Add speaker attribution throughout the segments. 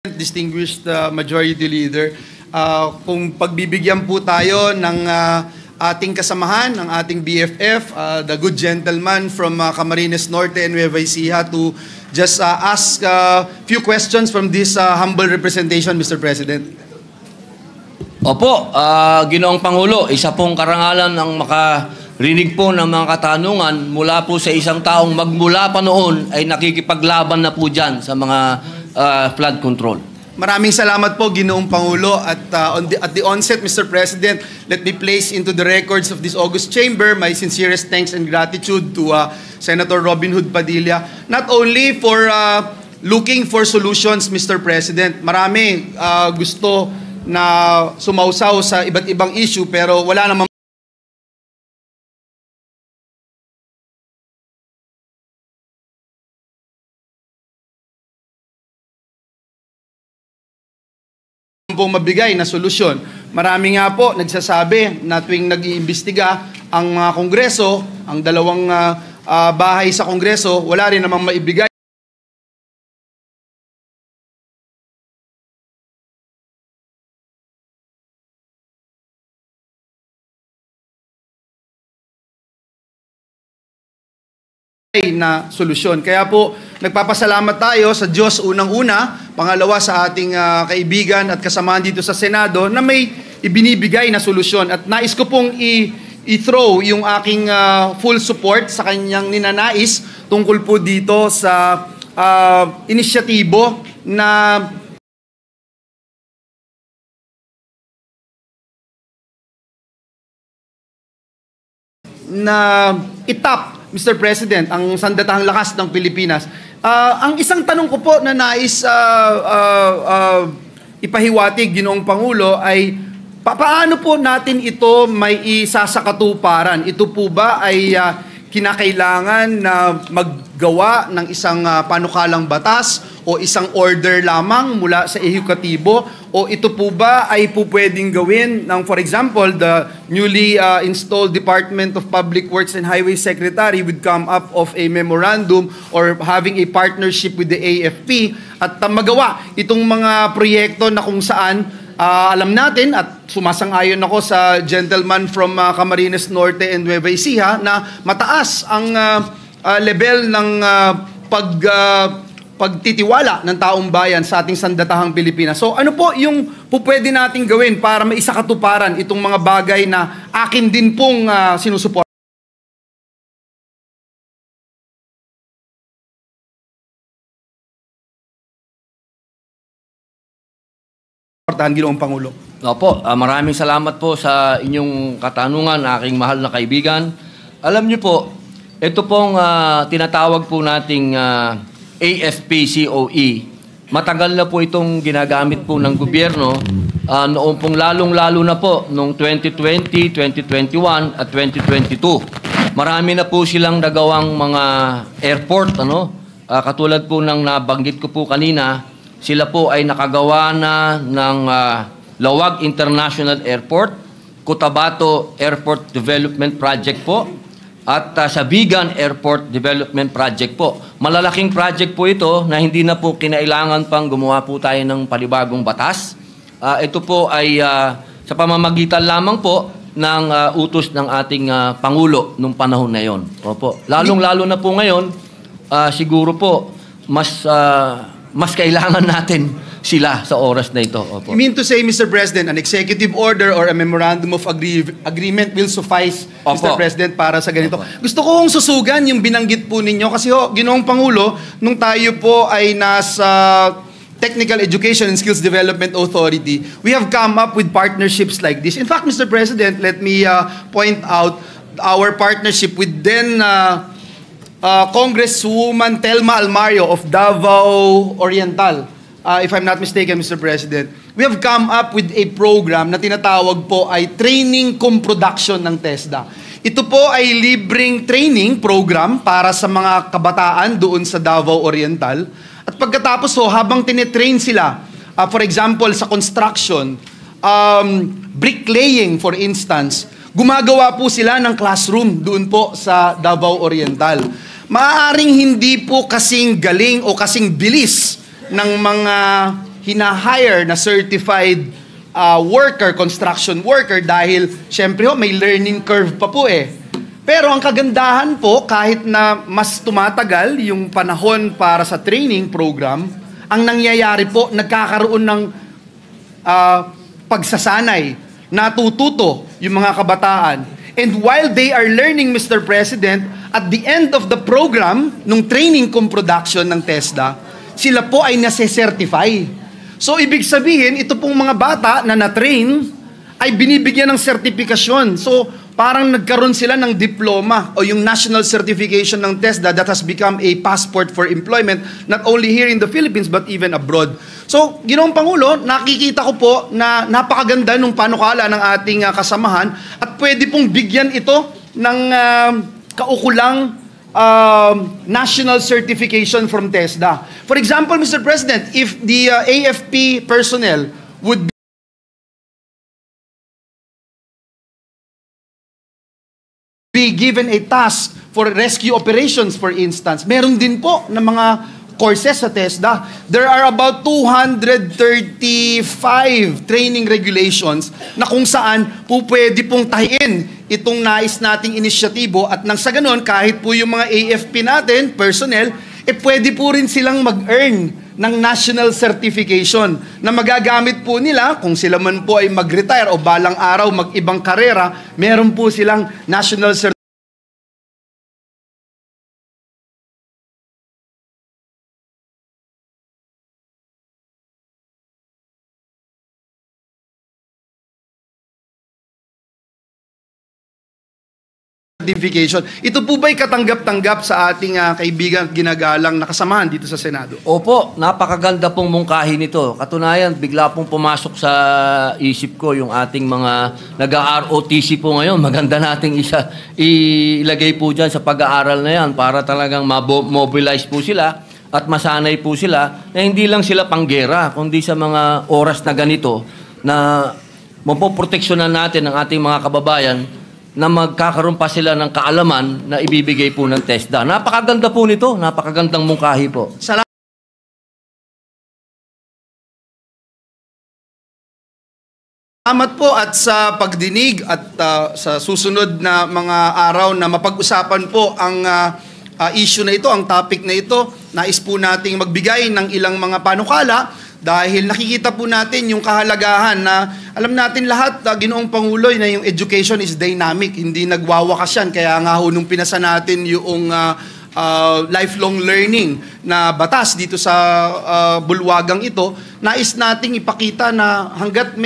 Speaker 1: Distinguished Majority Leader, kung pagbibigyan po tayo ng ating kasamahan, ng ating BFF, the good gentleman from Camarines Norte and Nueva Ecija to just ask a few questions from this humble representation, Mr. President.
Speaker 2: Opo, Ginoong Pangulo, isa pong karangalan ng makarinig po ng mga katanungan mula po sa isang taong magmula pa noon ay nakikipaglaban na po dyan sa mga flood control.
Speaker 1: Maraming salamat po, Ginoong Pangulo. At at the onset, Mr. President, let me place into the records of this august chamber my sincerest thanks and gratitude to Senator Robin Hood Padilla, not only for looking for solutions, Mr. President. Marami gusto na sumausaw sa iba't ibang issue pero wala namang mabigay na solusyon. Marami nga po nagsasabi na tuwing nag-iimbestiga ang Kongreso, ang dalawang bahay sa Kongreso, wala rin namang maibigay. Na solusyon. Kaya po, nagpapasalamat tayo sa Diyos unang-una, pangalawa sa ating kaibigan at kasamahan dito sa Senado na may ibinibigay na solusyon. At nais ko pong i-throw yung aking full support sa kanyang ninanais tungkol po dito sa inisyatibo na itap, Mr. President, ang sandatahang lakas ng Pilipinas. Ang isang tanong ko po na nais ipahiwatig, Ginoong Pangulo, ay paano po natin ito may isasakatuparan? Ito po ba ay kinakailangan na maggawa ng isang panukalang batas o isang order lamang mula sa ehekutibo? O ito po ba ay po pwedeng gawin ng, for example, the newly installed Department of Public Works and Highway Secretary would come up of a memorandum or having a partnership with the AFP at magawa itong mga proyekto na kung saan alam natin at sumasang-ayon ako sa gentleman from Camarines Norte and Nueva Ecija na mataas ang level ng pagtitiwala ng taong bayan sa ating sandatahang Pilipinas. So ano po yung pwede nating gawin para maisakatuparan itong mga bagay na akin din pong sinusuporta? Ginoong Pangulo.
Speaker 2: Opo, maraming salamat po sa inyong katanungan, aking mahal na kaibigan. Alam niyo po, ito pong tinatawag po nating AFP-COE. Matagal na po itong ginagamit po ng gobyerno noong pong lalong-lalo na po noong 2020, 2021 at 2022. Marami na po silang nagawang mga airport, katulad po ng nabanggit ko po kanina, sila po ay nakagawa na ng Lawag International Airport, Cotabato Airport Development Project po, at sa Vigan Airport Development Project po. Malalaking project po ito na hindi na po kinailangan pang gumawa po tayo ng panibagong batas. Ito po ay sa pamamagitan lamang po ng utos ng ating Pangulo nung panahon na yon. Opo. Lalong-lalo na po ngayon, siguro po mas kailangan natin sila sa oras na ito. Opo.
Speaker 1: You mean to say, Mr. President, an executive order or a memorandum of agreement will suffice,
Speaker 2: Opo,
Speaker 1: Mr. President, para sa ganito?
Speaker 2: Opo.
Speaker 1: Gusto ko hong susugan yung binanggit po ninyo kasi Ginoong Pangulo, nung tayo po ay nasa Technical Education and Skills Development Authority, we have come up with partnerships like this. In fact, Mr. President, let me point out our partnership with then Congresswoman Telma Almario of Davao Oriental. If I'm not mistaken, Mr. President, we have come up with a program na tinatawag po ay Training Cum Production ng TESDA. Ito po ay libreng training program para sa mga kabataan doon sa Davao Oriental. At pagkatapos habang tinitrain sila, for example, sa construction, bricklaying for instance, gumagawa po sila ng classroom doon po sa Davao Oriental. Maaaring hindi po kasing galing o kasing bilis ng mga hinahire na certified worker, construction worker, dahil syempre may learning curve pa po eh. Pero ang kagandahan po, kahit na mas tumatagal yung panahon para sa training program, ang nangyayari po, nagkakaroon ng pagsasanay, natututo yung mga kabataan. And while they are learning, Mr. President, at the end of the program, nung training com production ng TESDA, sila po ay nase-certify. So, ibig sabihin, ito pong mga bata na na-train ay binibigyan ng sertifikasyon. So, parang nagkaroon sila ng diploma o yung national certification ng TESDA that has become a passport for employment, not only here in the Philippines, but even abroad. So, Ginoong Pangulo, nakikita ko po na napakaganda ng panukala ng ating kasamahan at pwede pong bigyan ito ng kaukulang national certification from TESDA. For example, Mr. President, if the AFP personnel would be given a task for rescue operations, for instance, meron din po ng mga courses sa TESDA. There are about 235 training regulations na kung saan po pwede pong tahiin itong nais nating inisyatibo at nang sa ganon, kahit po yung mga AFP natin, personnel, pwede po rin silang mag-earn ng national certification na magagamit po nila kung sila man po ay mag-retire o balang araw mag-ibang karera, meron po silang national certification. Ito po ba'y katanggap-tanggap sa ating kaibigan at ginagalang nakasamahan dito sa Senado?
Speaker 2: Opo, napakaganda pong mungkahi nito. Katunayan, bigla pong pumasok sa isip ko yung ating mga nag-ROTC po ngayon. Maganda nating ilagay po dyan sa pag-aaral na yan para talagang mobilize po sila at masanay po sila na hindi lang sila panggera, kundi sa mga oras na ganito na mapoproteksyonan natin ang ating mga kababayan na magkakaroon pa sila ng kaalaman na ibibigay po ng TESDA. Napakaganda po nito. Napakagandang mungkahi po.
Speaker 1: Salamat po at sa pagdinig at sa susunod na mga araw na mapag-usapan po ang issue na ito, ang topic na ito. Nais po nating magbigay ng ilang mga panukala dahil nakikita po natin yung kahalagahan na alam natin lahat, Ginoong Pangulo, na yung education is dynamic, hindi nagwawakas yan. Kaya nga ho, nung pinasa natin yung lifelong learning na batas dito sa bulwagang ito, nais nating ipakita na hanggat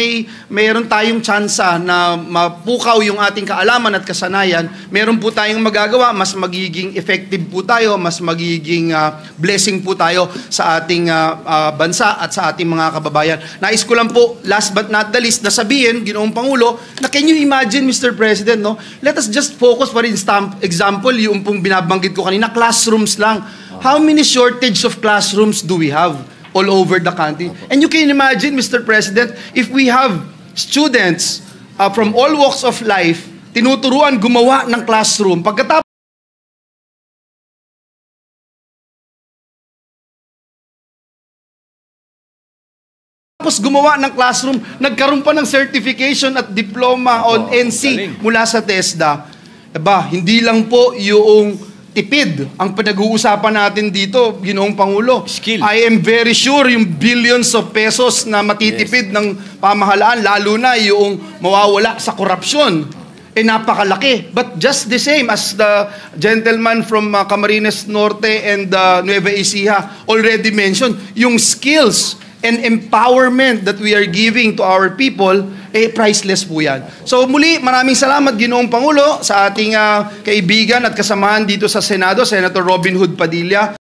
Speaker 1: mayroon tayong tsansa na mapukaw yung ating kaalaman at kasanayan, meron po tayong magagawa, mas magiging effective po tayo, mas magiging blessing po tayo sa ating bansa at sa ating mga kababayan. Nais ko lang po, last but not the least, na sabihin, Ginoong Pangulo, na can you imagine, Mr. President, no? Let us just focus, for example, yung pong binabanggit ko kanina, classrooms lang. How many shortage of classrooms do we have all over the country? And you can imagine, Mr. President, if we have students from all walks of life, tinuturuan gumawa ng classroom, pagkatapos gumawa ng classroom, nagkaroon pa ng certification at diploma on NC mula sa TESDA. Diba, hindi lang po yung tipid ang pinag-uusapan natin dito, Ginoong Pangulo.
Speaker 2: Skill.
Speaker 1: I am very sure yung billions of pesos na matitipid ng pamahalaan, lalo na yung mawawala sa korupsyon, napakalaki. But just the same as the gentleman from Camarines Norte and Nueva Ecija already mentioned, yung skills and empowerment that we are giving to our people, priceless po yan. So muli, maraming salamat, Ginoong Pangulo, sa ating kaibigan at kasamahan dito sa Senado, Senator Robin Hood Padilla.